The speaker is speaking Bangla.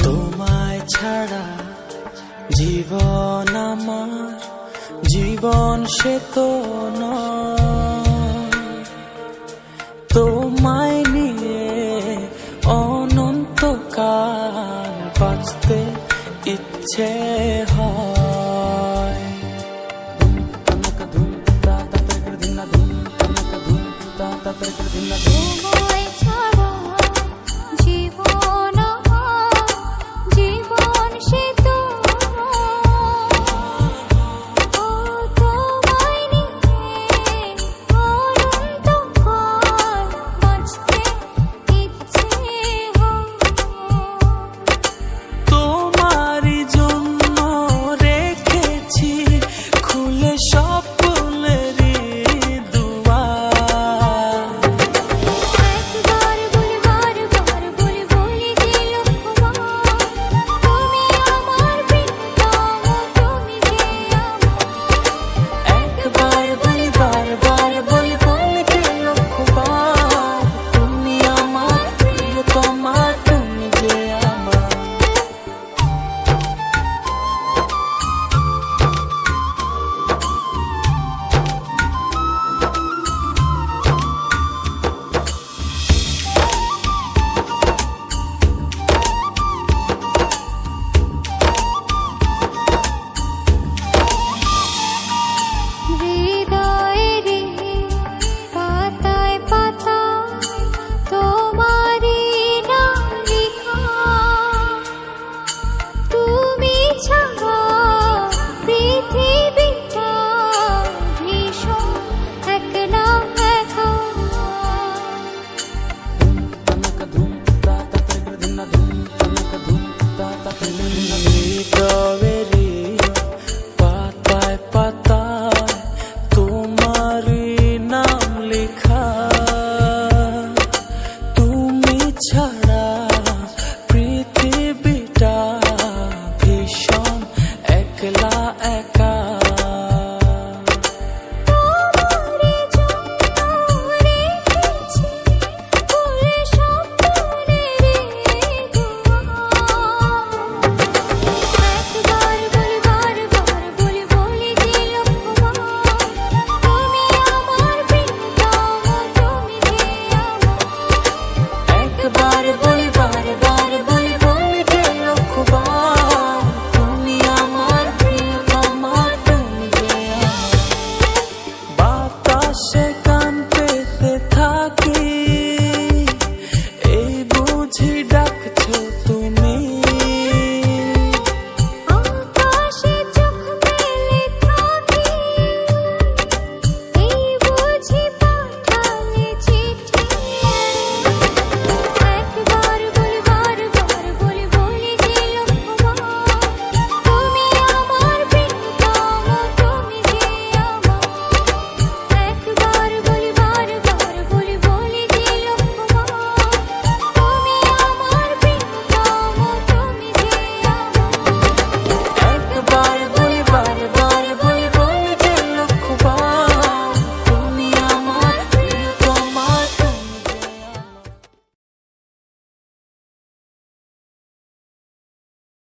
তোমায় ছাড়া জীবন আমার জীবন সে তো নয়, তোমায় নিয়ে অনন্তকাল বাঁচতে ইচ্ছে হয়। তোমায় ছাড়া জীবন আমার জীবন সে তো তোমায় নিয়ে অনন্তকাল বাঁচতে ইচ্ছে হয়। তোমারই জন্য রেখেছি খুলে স্বপ্নেরই দুয়ার। একবার বলি বারবার বলি বলি যে লক্ষ্যবার, তুমি আমার প্রিয়তম, তুমি যে আমার। একবার বলি বারবার বলি বলি যে লক্ষ্যবার, তুমি আমার প্রিয়তমা, তুমি যে আমার। হৃদয়েরই পাতায় পাতায় তোমারই নাম লেখা, তুমি ছাড়া পৃথিবীটা ভীষণ একলা একা। হৃদয়েরই পাতায় পাতায় তোমারই নাম লেখা।